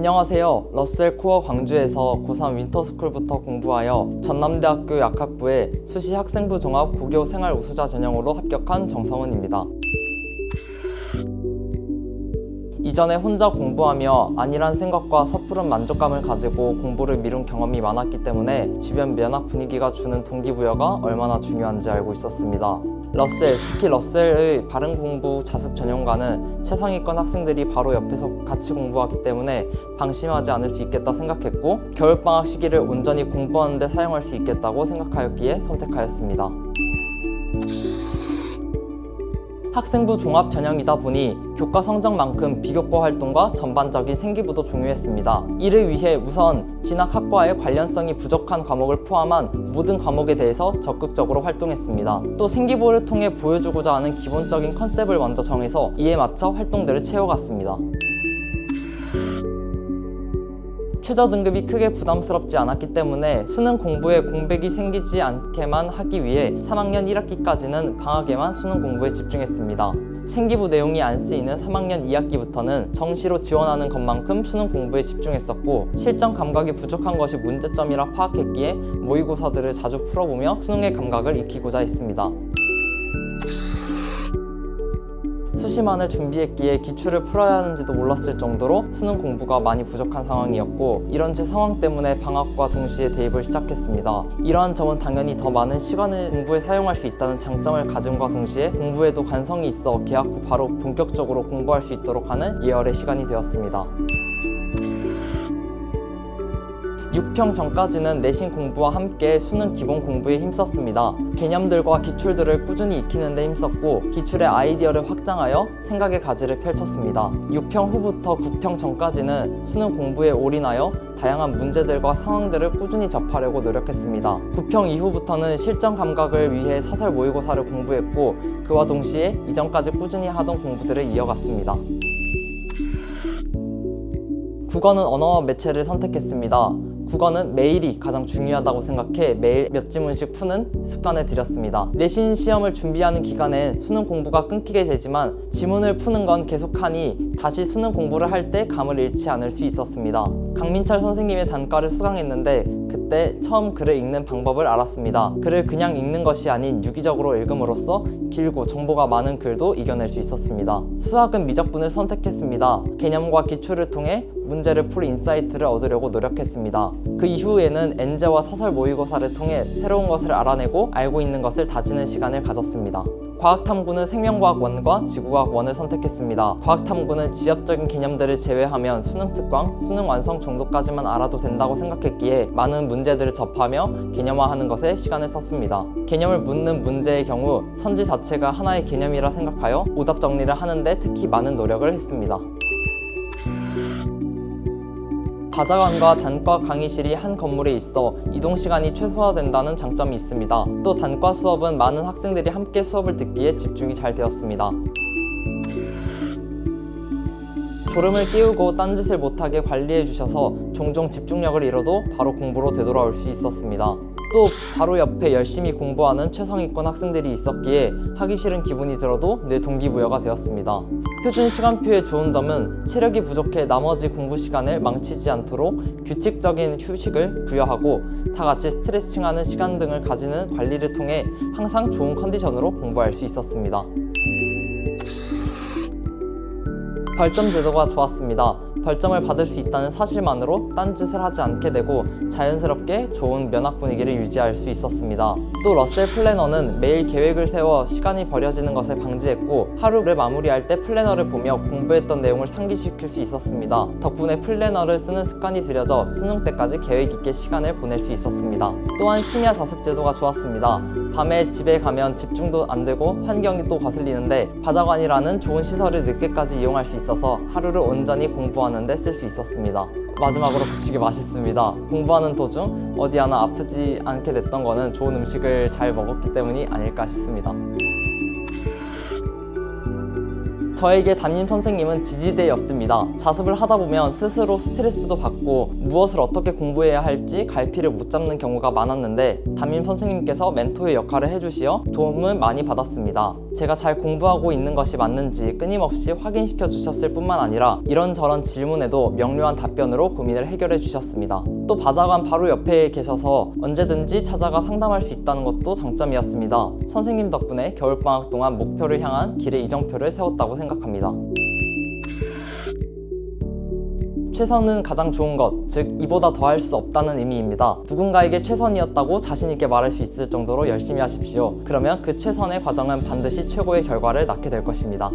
안녕하세요. 러셀 코어 광주에서 고3 윈터스쿨부터 공부하여 전남대학교 약학부에 수시 학생부 종합 고교 생활 우수자 전형으로 합격한 정성은입니다. 이전에 혼자 공부하며 안일한 생각과 섣부른 만족감을 가지고 공부를 미룬 경험이 많았기 때문에 주변 면학 분위기가 주는 동기부여가 얼마나 중요한지 알고 있었습니다. 특히 러셀의 바른 공부 자습 전형과는 최상위권 학생들이 바로 옆에서 같이 공부하기 때문에 방심하지 않을 수 있겠다 생각했고, 겨울방학 시기를 온전히 공부하는 데 사용할 수 있겠다고 생각하였기에 선택하였습니다. 학생부 종합 전형이다 보니 교과 성적만큼 비교과 활동과 전반적인 생기부도 중요했습니다. 이를 위해 우선 진학학과의 관련성이 부족한 과목을 포함한 모든 과목에 대해서 적극적으로 활동했습니다. 또 생기부를 통해 보여주고자 하는 기본적인 컨셉을 먼저 정해서 이에 맞춰 활동들을 채워갔습니다. 최저 등급이 크게 부담스럽지 않았기 때문에 수능 공부에 공백이 생기지 않게만 하기 위해 3학년 1학기까지는 방학에만 수능 공부에 집중했습니다. 생기부 내용이 안 쓰이는 3학년 2학기부터는 정시로 지원하는 것만큼 수능 공부에 집중했었고, 실전 감각이 부족한 것이 문제점이라 파악했기에 모의고사들을 자주 풀어보며 수능의 감각을 익히고자 했습니다. 수시만을 준비했기에 기출을 풀어야 하는지도 몰랐을 정도로 수능 공부가 많이 부족한 상황이었고, 이런 제 상황 때문에 방학과 동시에 대입을 시작했습니다. 이러한 점은 당연히 더 많은 시간을 공부에 사용할 수 있다는 장점을 가짐과 동시에 공부에도 관성이 있어 개학 후 바로 본격적으로 공부할 수 있도록 하는 예열의 시간이 되었습니다. 6평 전까지는 내신 공부와 함께 수능 기본 공부에 힘썼습니다. 개념들과 기출들을 꾸준히 익히는 데 힘썼고, 기출의 아이디어를 확장하여 생각의 가지를 펼쳤습니다. 6평 후부터 9평 전까지는 수능 공부에 올인하여 다양한 문제들과 상황들을 꾸준히 접하려고 노력했습니다. 9평 이후부터는 실전 감각을 위해 사설 모의고사를 공부했고, 그와 동시에 이전까지 꾸준히 하던 공부들을 이어갔습니다. 국어는 언어 매체를 선택했습니다. 국어는 매일이 가장 중요하다고 생각해 매일 몇 지문씩 푸는 습관을 들였습니다. 내신 시험을 준비하는 기간엔 수능 공부가 끊기게 되지만 지문을 푸는 건 계속하니 다시 수능 공부를 할 때 감을 잃지 않을 수 있었습니다. 강민철 선생님의 단과를 수강했는데 그때 처음 글을 읽는 방법을 알았습니다. 글을 그냥 읽는 것이 아닌 유기적으로 읽음으로써 길고 정보가 많은 글도 이겨낼 수 있었습니다. 수학은 미적분을 선택했습니다. 개념과 기출을 통해 문제를 풀 인사이트를 얻으려고 노력했습니다. 그 이후에는 엔제와 사설 모의고사를 통해 새로운 것을 알아내고 알고 있는 것을 다지는 시간을 가졌습니다. 과학탐구는 생명과학 1과 지구과학 1을 선택했습니다. 과학탐구는 지엽적인 개념들을 제외하면 수능 특강, 수능 완성 정도까지만 알아도 된다고 생각했기에 많은 문제들을 접하며 개념화하는 것에 시간을 썼습니다. 개념을 묻는 문제의 경우 선지 자체가 하나의 개념이라 생각하여 오답 정리를 하는데 특히 많은 노력을 했습니다. 다자관과 단과 강의실이 한 건물에 있어 이동 시간이 최소화된다는 장점이 있습니다. 또 단과 수업은 많은 학생들이 함께 수업을 듣기에 집중이 잘 되었습니다. 졸음을 깨우고 딴짓을 못하게 관리해 주셔서 종종 집중력을 잃어도 바로 공부로 되돌아올 수 있었습니다. 또 바로 옆에 열심히 공부하는 최상위권 학생들이 있었기에 하기 싫은 기분이 들어도 늘 동기부여가 되었습니다. 표준 시간표의 좋은 점은 체력이 부족해 나머지 공부 시간을 망치지 않도록 규칙적인 휴식을 부여하고 다 같이 스트레칭하는 시간 등을 가지는 관리를 통해 항상 좋은 컨디션으로 공부할 수 있었습니다. 벌점 제도가 좋았습니다. 벌점을 받을 수 있다는 사실만으로 딴짓을 하지 않게 되고 자연스럽게 좋은 면학 분위기를 유지할 수 있었습니다. 또 러셀 플래너는 매일 계획을 세워 시간이 버려지는 것을 방지했고, 하루를 마무리할 때 플래너를 보며 공부했던 내용을 상기시킬 수 있었습니다. 덕분에 플래너를 쓰는 습관이 들여져 수능 때까지 계획 있게 시간을 보낼 수 있었습니다. 또한 심야 자습 제도가 좋았습니다. 밤에 집에 가면 집중도 안 되고 환경이 또 거슬리는데 바자관이라는 좋은 시설을 늦게까지 이용할 수 있어서 하루를 온전히 공부하는 데 쓸 수 있었습니다. 마지막으로 급식이 맛있습니다. 공부하는 도중 어디 하나 아프지 않게 됐던 거는 좋은 음식을 잘 먹었기 때문이 아닐까 싶습니다. 저에게 담임 선생님은 지지대였습니다. 자습을 하다 보면 스스로 스트레스도 받고 무엇을 어떻게 공부해야 할지 갈피를 못 잡는 경우가 많았는데 담임 선생님께서 멘토의 역할을 해주시어 도움을 많이 받았습니다. 제가 잘 공부하고 있는 것이 맞는지 끊임없이 확인시켜 주셨을 뿐만 아니라 이런저런 질문에도 명료한 답변으로 고민을 해결해 주셨습니다. 또 바자관 바로 옆에 계셔서 언제든지 찾아가 상담할 수 있다는 것도 장점이었습니다. 선생님 덕분에 겨울방학 동안 목표를 향한 길의 이정표를 세웠다고 생각합니다. 최선은 가장 좋은 것, 즉 이보다 더할 수 없다는 의미입니다. 누군가에게 최선이었다고 자신 있게 말할 수 있을 정도로 열심히 하십시오. 그러면 그 최선의 과정은 반드시 최고의 결과를 낳게 될 것입니다.